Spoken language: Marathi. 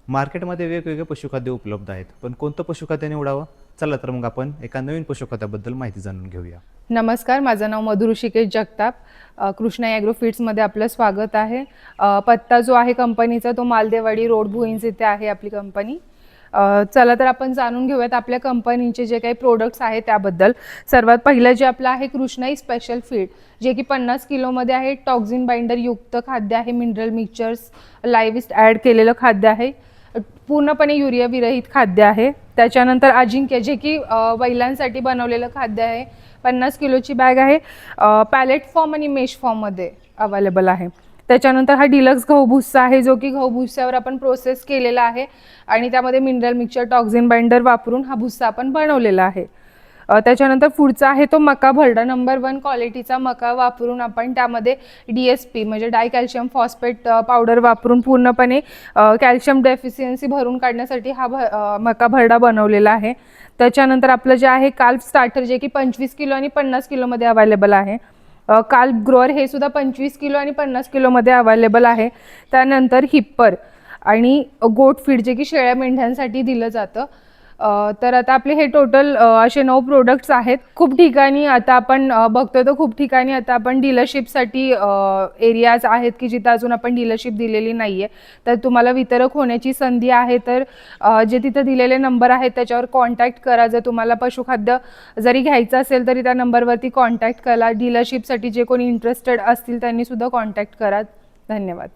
मार्केटमध्ये वेगवेगळे पशुखाद्य उपलब्ध आहेत, पण कोणतं पशुखाद्य निवडावं? चला तर मग आपण एका नवीन पशुखाद्याबद्दल माहिती जाणून घेऊया. नमस्कार, माझं नाव मधु ऋषिकेश जगताप. कृष्णा ॲग्रो फीड्समध्ये आपलं स्वागत आहे. पत्ता जो आहे कंपनीचा तो मालदेवाडी रोड भुईंज इथे आहे आपली कंपनी. चला तर आपण जाणून घेऊयात आपल्या कंपनीचे जे काही प्रोडक्ट्स आहेत त्याबद्दल. सर्वात पहिलं जे आपलं आहे कृष्णाई स्पेशल फीड, जे की 50 किलोमध्ये आहे. टॉक्झिन बाइंडर युक्त खाद्य आहे, मिनरल मिक्सचर्स लाईव्हिस्ट ॲड केलेलं खाद्य आहे, पूर्णपणे युरिया विरहित खाद्य आहे. त्याच्यानंतर अजिंक्य, जे की बैलांसाठी बनवलेलं खाद्य आहे. 50 किलोची बॅग आहे, पॅलेट फॉर्म आणि मेश फॉर्ममध्ये अवेलेबल आहे. त्याच्यानंतर हा डिलक्स गहू भुस्सा आहे, जो की गहू भुस्स्यावर आपण प्रोसेस केलेला आहे आणि त्यामध्ये मिनरल मिक्सचर टॉक्झिन बाइंडर वापरून हा भुस्सा आपण बनवलेला आहे. त्याच्यानंतर पुढचा आहे तो मका भरडा, नंबर 1 क्वालिटीचा मका वापरून आपण त्यामध्ये DSP म्हणजे डाय कॅल्शियम फॉस्फेट पावडर वापरून पूर्णपणे कॅल्शियम डेफिशियन्सी भरून काढण्यासाठी हा मका भरडा बनवलेला आहे. त्याच्यानंतर आपलं जे आहे काल्फ स्टार्टर, जे की 25 किलो आणि 50 किलोमध्ये अवेलेबल आहे. काल्फ ग्रोअर हे सुद्धा 25 किलो आणि 50 किलोमध्ये अवेलेबल आहे. त्यानंतर हिप्पर आणि गोट फीड, जे की शेळ्या मेंढ्यांसाठी दिलं जातं. तर आता आपले हे टोटल असे 9 प्रोडक्ट्स आहेत. खूप ठिकाणी आता आपण बघतो, तर खूप ठिकाणी आता आपण डीलरशिपसाठी एरियाज आहेत की जिथं अजून आपण डीलरशिप दिलेली नाही आहे. तर तुम्हाला वितरक होण्याची संधी आहे. तर जे तिथं दिलेले नंबर आहेत त्याच्यावर कॉन्टॅक्ट करा. जर तुम्हाला पशुखाद्य जरी घ्यायचं असेल तरी त्या नंबरवरती कॉन्टॅक्ट करा. डीलरशिपसाठी जे कोणी इंटरेस्टेड असतील त्यांनी सुद्धा कॉन्टॅक्ट करा. धन्यवाद.